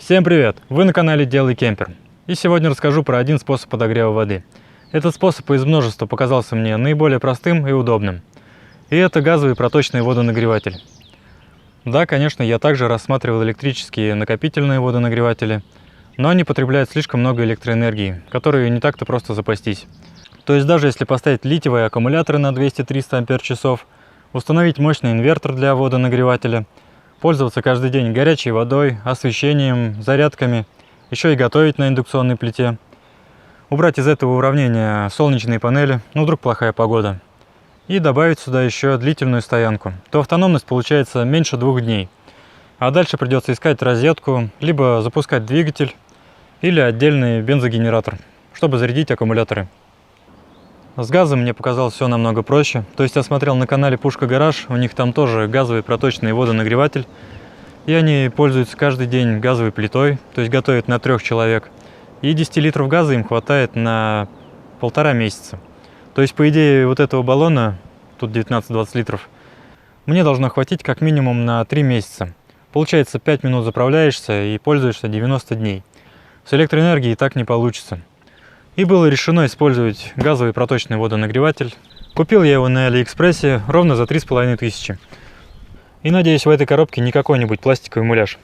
Всем привет! Вы на канале Делай Кемпер. И сегодня расскажу про один способ подогрева воды. Этот способ из множества показался мне наиболее простым и удобным. И это газовый проточный водонагреватель. Да, конечно, я также рассматривал электрические накопительные водонагреватели, но они потребляют слишком много электроэнергии, которой не так-то просто запастись. То есть даже если поставить литиевые аккумуляторы на 200-300 ампер-часов, установить мощный инвертор для водонагревателя, пользоваться каждый день горячей водой, освещением, зарядками, еще и готовить на индукционной плите, убрать из этого уравнения солнечные панели, вдруг плохая погода, и добавить сюда еще длительную стоянку, то автономность получается меньше 2 дней. А дальше придется искать розетку, либо запускать двигатель или отдельный бензогенератор, чтобы зарядить аккумуляторы. С газом мне показалось все намного проще. То есть я смотрел на канале Пушка Гараж, у них там тоже газовый проточный водонагреватель. И они пользуются каждый день газовой плитой, то есть готовят на 3 человек. И 10 литров газа им хватает на 1,5 месяца. То есть, по идее, вот этого баллона, тут 19-20 литров, мне должно хватить как минимум на 3 месяца. Получается, 5 минут заправляешься и пользуешься 90 дней. С электроэнергией так не получится. И было решено использовать газовый проточный водонагреватель. Купил я его на Алиэкспрессе ровно за 3500. И надеюсь, в этой коробке не какой-нибудь пластиковый муляж.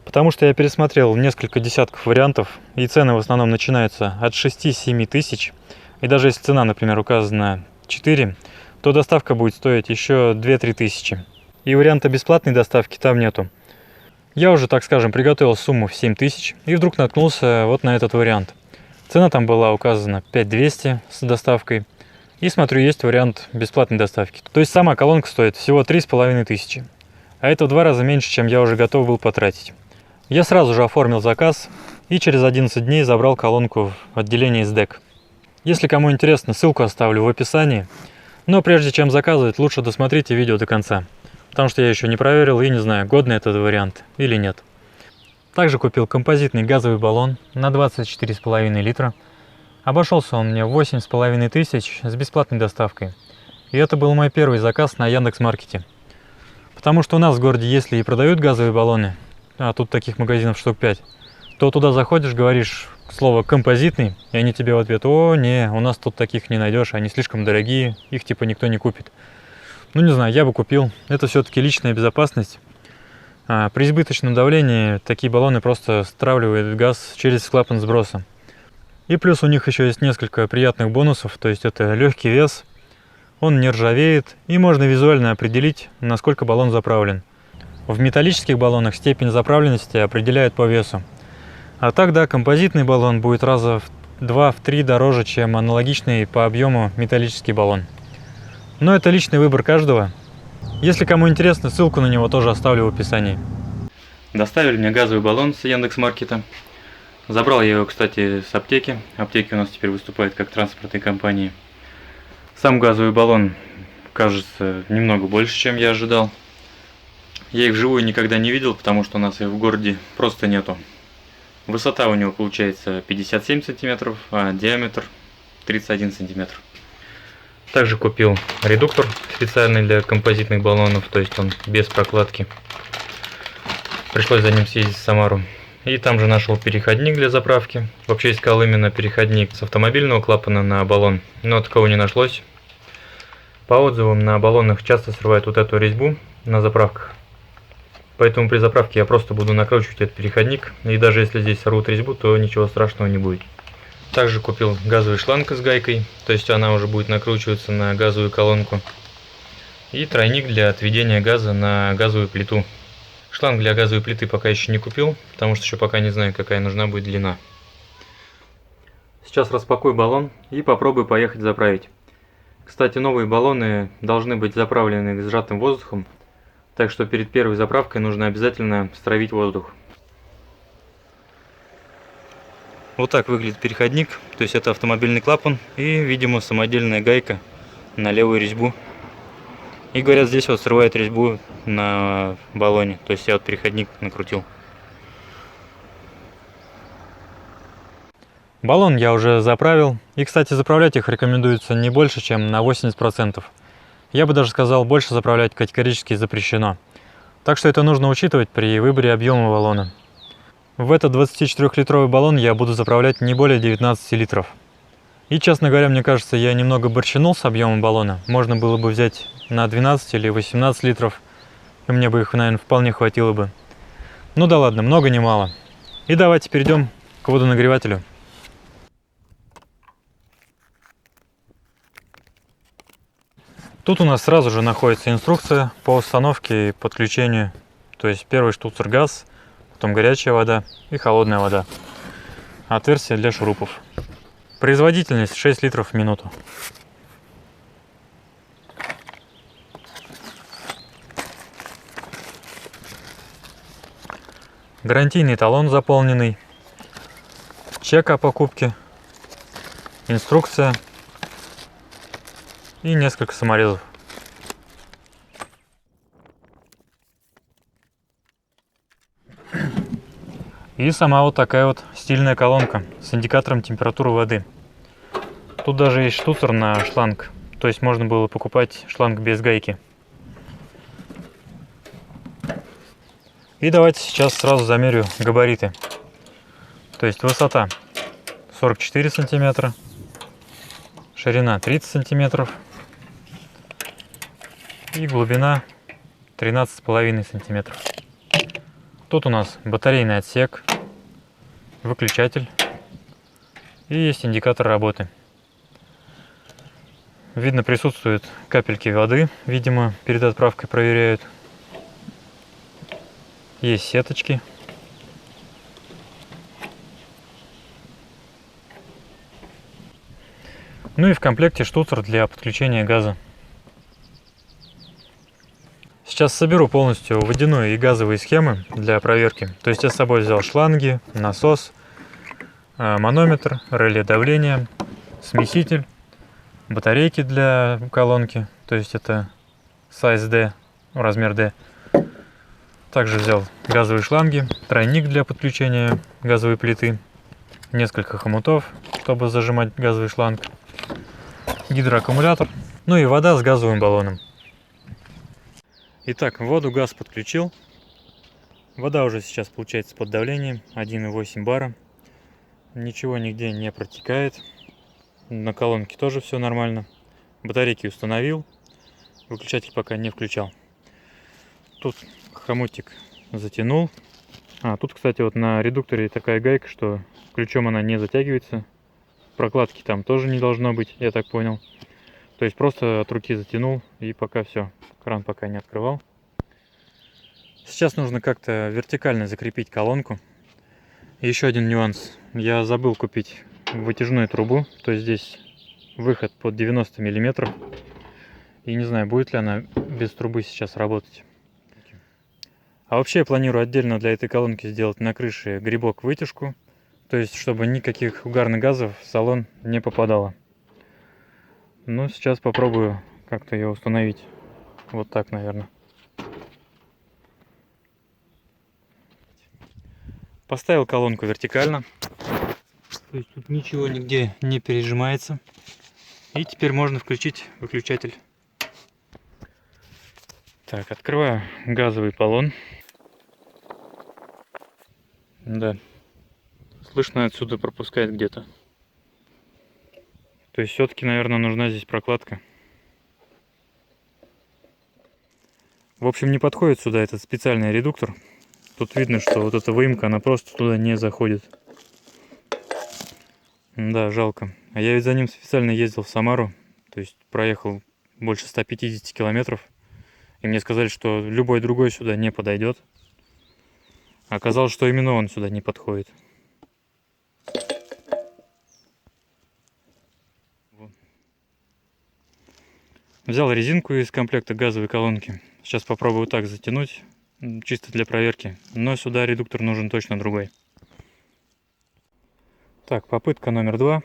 Потому что я пересмотрел несколько десятков вариантов, и цены в основном начинаются от 6-7 тысяч. И даже если цена, например, указана 4, то доставка будет стоить еще 2-3 тысячи. И варианта бесплатной доставки там нету. Я уже, так скажем, приготовил сумму в 7000 и вдруг наткнулся вот на этот вариант. Цена там была указана 5200 с доставкой. И смотрю, есть вариант бесплатной доставки. То есть сама колонка стоит всего 3500. А это в 2 раза меньше, чем я уже готов был потратить. Я сразу же оформил заказ и через 11 дней забрал колонку в отделение СДЭК. Если кому интересно, ссылку оставлю в описании. Но прежде чем заказывать, лучше досмотрите видео до конца. Потому что я еще не проверил и не знаю, годный этот вариант или нет. Также купил композитный газовый баллон на 24,5 литра. Обошелся он мне в 8500 с бесплатной доставкой. И это был мой первый заказ на Яндекс.Маркете. Потому что у нас в городе, если и продают газовые баллоны, а тут таких магазинов штук 5, то туда заходишь, говоришь слово «композитный», и они тебе в ответ: «О, не, у нас тут таких не найдешь, они слишком дорогие, их типа никто не купит». Ну не знаю, я бы купил. Это все-таки личная безопасность. При избыточном давлении такие баллоны просто стравливают газ через клапан сброса. И плюс у них еще есть несколько приятных бонусов, то есть это легкий вес, он не ржавеет и можно визуально определить, насколько баллон заправлен. В металлических баллонах степень заправленности определяют по весу. А так, да, композитный баллон будет раза в 2-3 дороже, чем аналогичный по объему металлический баллон. Но это личный выбор каждого. Если кому интересно, ссылку на него тоже оставлю в описании. Доставили мне газовый баллон с Яндекс.Маркета. Забрал я его, кстати, с аптеки. Аптеки у нас теперь выступают как транспортные компании. Сам газовый баллон кажется немного больше, чем я ожидал. Я их вживую никогда не видел, потому что у нас их в городе просто нету. Высота у него получается 57 сантиметров, а диаметр 31 сантиметр. Также купил редуктор специальный для композитных баллонов, то есть он без прокладки. Пришлось за ним съездить в Самару. И там же нашел переходник для заправки. Вообще искал именно переходник с автомобильного клапана на баллон, но такого не нашлось. По отзывам, на баллонах часто срывают вот эту резьбу на заправках. Поэтому при заправке я просто буду накручивать этот переходник. И даже если здесь сорвут резьбу, то ничего страшного не будет. Также купил газовый шланг с гайкой, то есть она уже будет накручиваться на газовую колонку. И тройник для отведения газа на газовую плиту. Шланг для газовой плиты пока еще не купил, потому что еще пока не знаю, какая нужна будет длина. Сейчас распакую баллон и попробую поехать заправить. Кстати, новые баллоны должны быть заправлены сжатым воздухом, так что перед первой заправкой нужно обязательно стравить воздух. Вот так выглядит переходник, то есть это автомобильный клапан и, видимо, самодельная гайка на левую резьбу. И говорят, здесь вот срывает резьбу на баллоне, то есть я вот переходник накрутил. Баллон я уже заправил, и, кстати, заправлять их рекомендуется не больше, чем на 80%. Я бы даже сказал, больше заправлять категорически запрещено. Так что это нужно учитывать при выборе объема баллона. В этот 24-литровый баллон я буду заправлять не более 19 литров. И, честно говоря, мне кажется, я немного борщанул с объемом баллона. Можно было бы взять на 12 или 18 литров, и мне бы их, наверное, вполне хватило бы. Ну да ладно, много не мало. И давайте перейдем к водонагревателю. Тут у нас сразу же находится инструкция по установке и подключению. То есть первый штуцер газ, потом горячая вода и холодная вода. Отверстие для шурупов. Производительность 6 литров в минуту. Гарантийный талон заполненный. Чек о покупке. Инструкция. И несколько саморезов. И сама вот такая вот стильная колонка с индикатором температуры воды. Тут даже есть штуцер на шланг. То есть можно было покупать шланг без гайки. И давайте сейчас сразу замерю габариты. То есть высота 44 сантиметра, ширина 30 сантиметров и глубина 13,5 сантиметров. Тут у нас батарейный отсек, выключатель и есть индикатор работы. Видно, присутствуют капельки воды, видимо, перед отправкой проверяют. Есть сеточки. Ну и в комплекте штуцер для подключения газа. Сейчас соберу полностью водяную и газовые схемы для проверки. То есть я с собой взял шланги, насос, манометр, реле давления, смеситель, батарейки для колонки. То есть это size D, размер D. Также взял газовые шланги, тройник для подключения газовой плиты, несколько хомутов, чтобы зажимать газовый шланг, гидроаккумулятор, ну и вода с газовым баллоном. Итак, в воду газ подключил. Вода уже сейчас получается под давлением 1,8 бара. Ничего нигде не протекает. На колонке тоже все нормально. Батарейки установил. Выключатель пока не включал. Тут хомутик затянул. Тут, кстати, вот на редукторе такая гайка, что ключом она не затягивается. Прокладки там тоже не должно быть, я так понял. То есть просто от руки затянул и пока все. Кран пока не открывал. Сейчас нужно как-то вертикально закрепить колонку. Еще один нюанс. Я забыл купить вытяжную трубу. То есть здесь выход под 90 миллиметров. И не знаю, будет ли она без трубы сейчас работать. А вообще я планирую отдельно для этой колонки сделать на крыше грибок-вытяжку. То есть, чтобы никаких угарных газов в салон не попадало. Ну, сейчас попробую как-то ее установить. Вот так, наверное. Поставил колонку вертикально. То есть тут ничего нигде не пережимается. И теперь можно включить выключатель. Так, открываю газовый баллон. Да. Слышно, отсюда пропускает где-то. То есть все-таки, наверное, нужна здесь прокладка. В общем, не подходит сюда этот специальный редуктор. Тут видно, что вот эта выемка, она просто туда не заходит. Да, жалко. А я ведь за ним специально ездил в Самару. То есть проехал больше 150 километров. И мне сказали, что любой другой сюда не подойдет. Оказалось, что именно он сюда не подходит. Взял резинку из комплекта газовой колонки. Сейчас попробую так затянуть, чисто для проверки. Но сюда редуктор нужен точно другой. Так, попытка номер 2.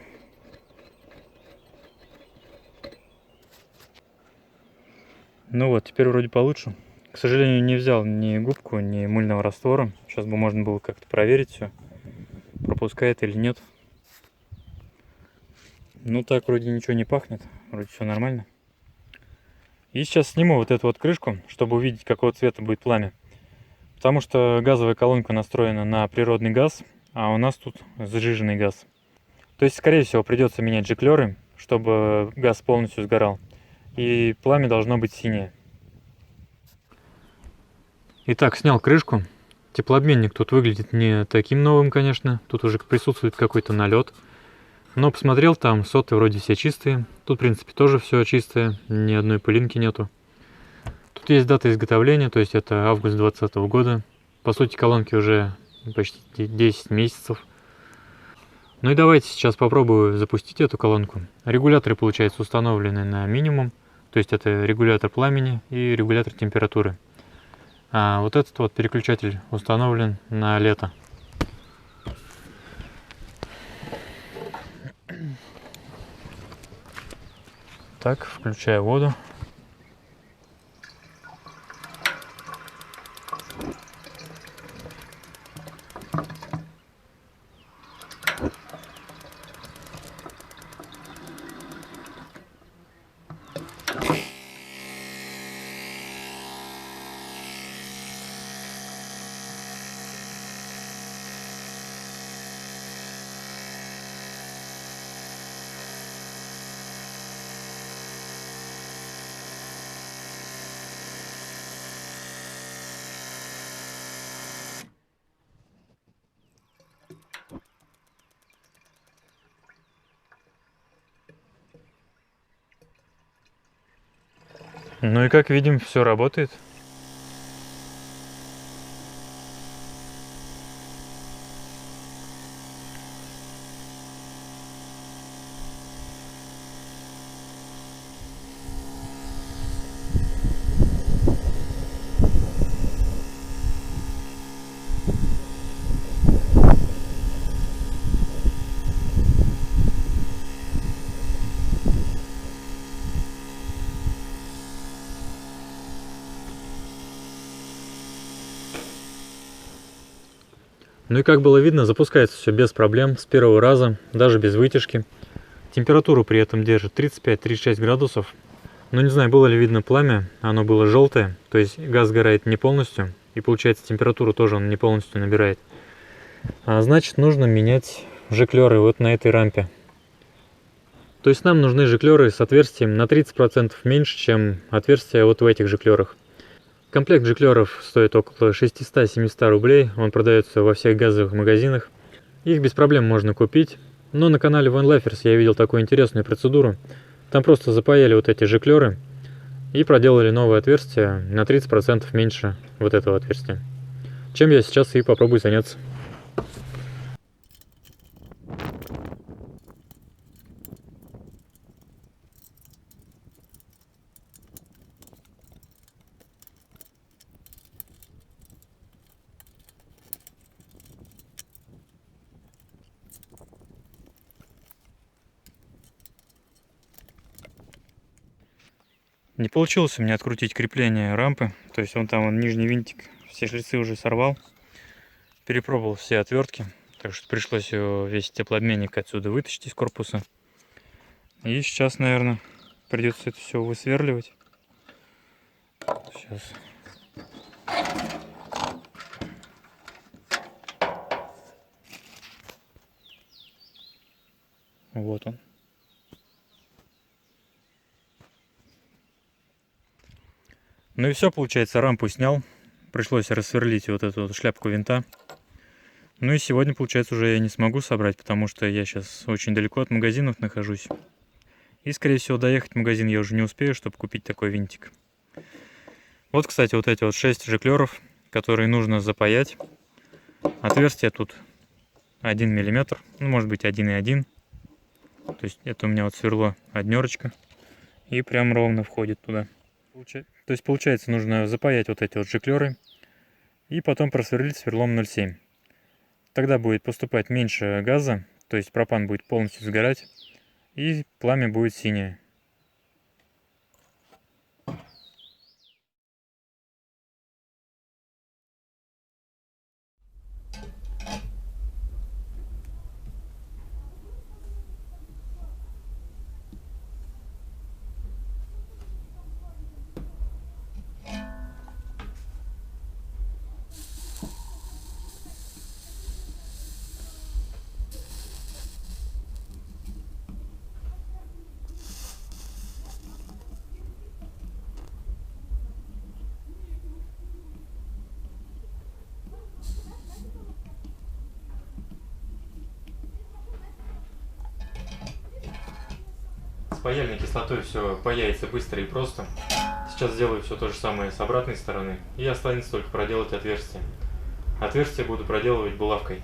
Ну вот, теперь вроде получше. К сожалению, не взял ни губку, ни мыльного раствора. Сейчас бы можно было как-то проверить все, пропускает или нет. Ну так вроде ничего не пахнет, вроде все нормально. И сейчас сниму вот эту вот крышку, чтобы увидеть, какого цвета будет пламя. Потому что газовая колонка настроена на природный газ, а у нас тут сжиженный газ. То есть, скорее всего, придется менять жиклеры, чтобы газ полностью сгорал. И пламя должно быть синее. Итак, снял крышку. Теплообменник тут выглядит не таким новым, конечно. Тут уже присутствует какой-то налет. Но посмотрел, там соты вроде все чистые. Тут, в принципе, тоже все чистое, ни одной пылинки нету. Тут есть дата изготовления, то есть это август 2020 года. По сути, колонки уже почти 10 месяцев. Ну и давайте сейчас попробую запустить эту колонку. Регуляторы, получается, установлены на минимум. То есть это регулятор пламени и регулятор температуры. А вот этот вот переключатель установлен на лето. Так, включаю воду. Ну и как видим, все работает. Ну и как было видно, запускается все без проблем, с первого раза, даже без вытяжки. Температуру при этом держит 35-36 градусов. Но не знаю, было ли видно пламя, оно было желтое, то есть газ сгорает не полностью, и получается температуру тоже он не полностью набирает. А значит, нужно менять жиклеры вот на этой рампе. То есть нам нужны жиклеры с отверстием на 30% меньше, чем отверстия вот в этих жиклерах. Комплект жиклеров стоит около 600-700 рублей, он продается во всех газовых магазинах. Их без проблем можно купить, но на канале Vanlifers я видел такую интересную процедуру. Там просто запаяли вот эти жиклеры и проделали новое отверстие на 30% меньше вот этого отверстия. Чем я сейчас и попробую заняться. Не получилось у меня открутить крепление рампы, то есть вон нижний винтик, все шлицы уже сорвал. Перепробовал все отвертки, так что пришлось весь теплообменник отсюда вытащить из корпуса. И сейчас, наверное, придется это все высверливать. Сейчас. Вот он. Ну и все, получается, рампу снял. Пришлось рассверлить вот эту вот шляпку винта. Ну и сегодня, получается, уже я не смогу собрать, потому что я сейчас очень далеко от магазинов нахожусь. И, скорее всего, доехать в магазин я уже не успею, чтобы купить такой винтик. Вот, кстати, вот эти вот 6 жиклеров, которые нужно запаять. Отверстие тут 1 мм, ну, может быть, 1,1. То есть это у меня вот сверло однерочка. И прям ровно входит туда. То есть, получается, нужно запаять вот эти вот жиклеры и потом просверлить сверлом 0,7. Тогда будет поступать меньше газа, то есть пропан будет полностью сгорать, и пламя будет синее. С паяльной кислотой все паяется быстро и просто. Сейчас сделаю все то же самое с обратной стороны, и останется только проделать отверстие. Отверстие буду проделывать булавкой.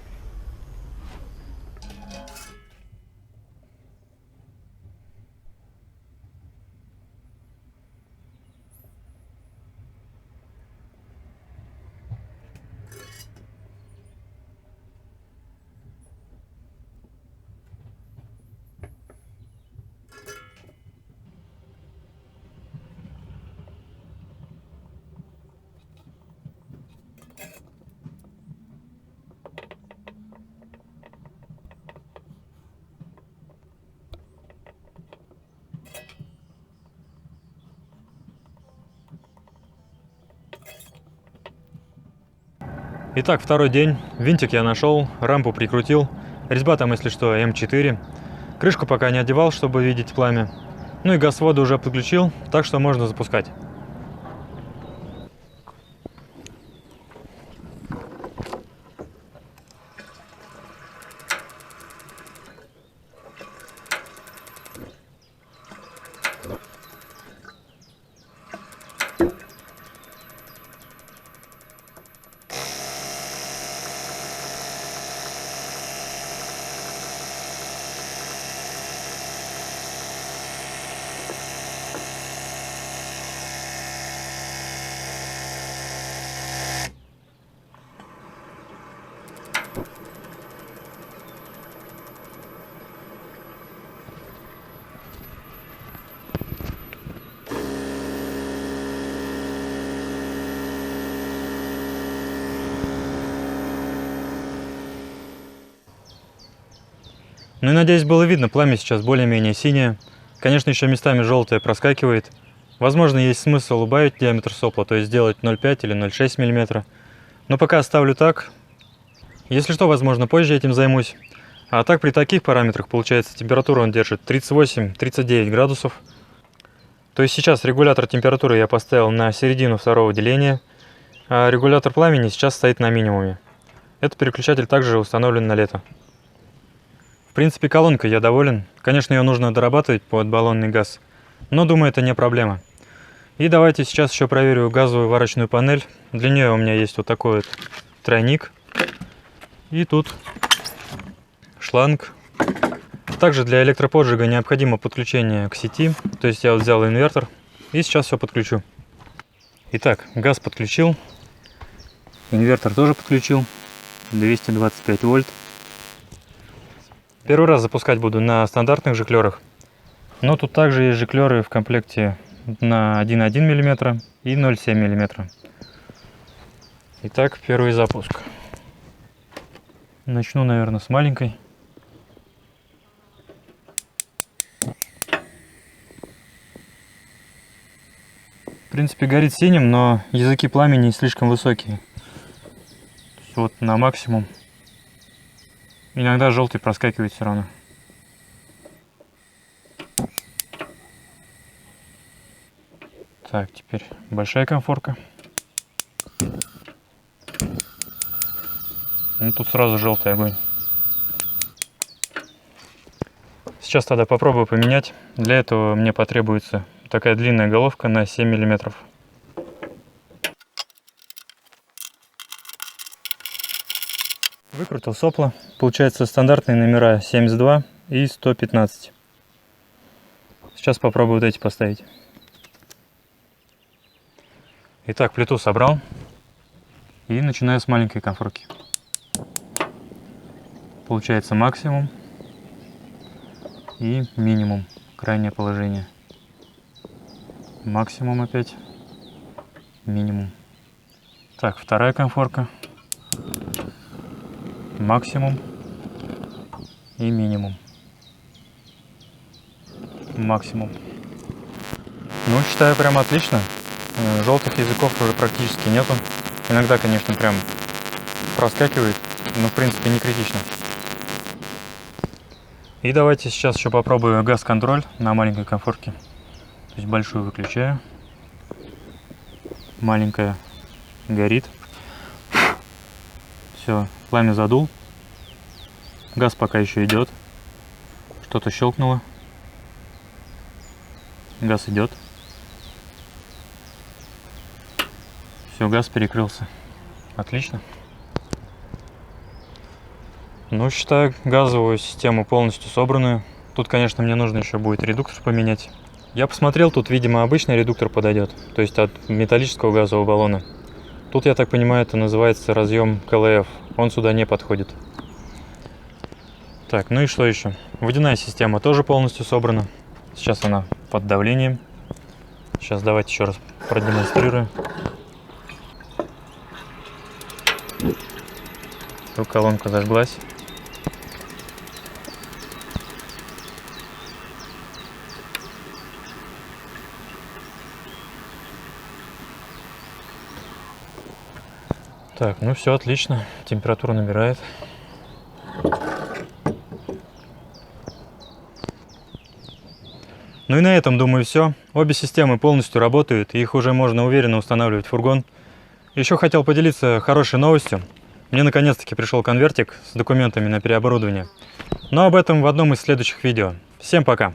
Итак, второй день. Винтик я нашел, рампу прикрутил. Резьба там, если что, М4. Крышку пока не одевал, чтобы видеть пламя. Ну и газ-воду уже подключил, так что можно запускать. Ну и надеюсь, было видно, пламя сейчас более-менее синее. Конечно, еще местами желтое проскакивает. Возможно, есть смысл убавить диаметр сопла, то есть сделать 0,5 или 0,6 мм. Но пока оставлю так. Если что, возможно, позже этим займусь. А так при таких параметрах, получается, температуру он держит 38-39 градусов. То есть сейчас регулятор температуры я поставил на середину второго деления, а регулятор пламени сейчас стоит на минимуме. Этот переключатель также установлен на лето. В принципе, колонкой я доволен. Конечно, ее нужно дорабатывать под баллонный газ, но думаю, это не проблема. И давайте сейчас еще проверю газовую варочную панель. Для нее у меня есть вот такой вот тройник. И тут шланг. Также для электроподжига необходимо подключение к сети. То есть я вот взял инвертор и сейчас все подключу. Итак, газ подключил. Инвертор тоже подключил. 225 вольт. Первый раз запускать буду на стандартных жиклерах. Но тут также есть жиклеры в комплекте на 1,1 мм и 0,7 мм. Итак, первый запуск. Начну, наверное, с маленькой. В принципе, горит синим, но языки пламени слишком высокие. Вот на максимум. Иногда желтый проскакивает все равно. Так, теперь большая конфорка. Ну, тут сразу желтый огонь. Сейчас тогда попробую поменять. Для этого мне потребуется такая длинная головка на 7 мм. Выкрутил сопло. Получается стандартные номера 72 и 115. Сейчас попробую вот эти поставить. Итак, плиту собрал. И начинаю с маленькой конфорки. Получается максимум и минимум. Крайнее положение. Максимум опять. Минимум. Так, вторая конфорка. Максимум и минимум. Максимум. Ну, считаю, прям отлично. Желтых языков уже практически нету. Иногда, конечно, прям проскакивает, но в принципе не критично. И давайте сейчас еще попробую газ-контроль на маленькой конфорке. То есть большую выключаю. Маленькая горит. Все, пламя задул. Газ пока еще идет. Что-то щелкнуло. Газ идет. Все, газ перекрылся. Отлично. Ну, считаю газовую систему полностью собранную. Тут, конечно, мне нужно еще будет редуктор поменять. Я посмотрел, тут, видимо, обычный редуктор подойдет, то есть от металлического газового баллона. Тут, я так понимаю, это называется разъем КЛФ. Он сюда не подходит. Так, ну и что еще? Водяная система тоже полностью собрана. Сейчас она под давлением. Сейчас давайте еще раз продемонстрирую. Колонка зажглась. Так, ну все отлично. Температура набирает. Ну и на этом, думаю, все. Обе системы полностью работают, и их уже можно уверенно устанавливать в фургон. Еще хотел поделиться хорошей новостью. Мне наконец-таки пришел конвертик с документами на переоборудование. Но об этом в одном из следующих видео. Всем пока!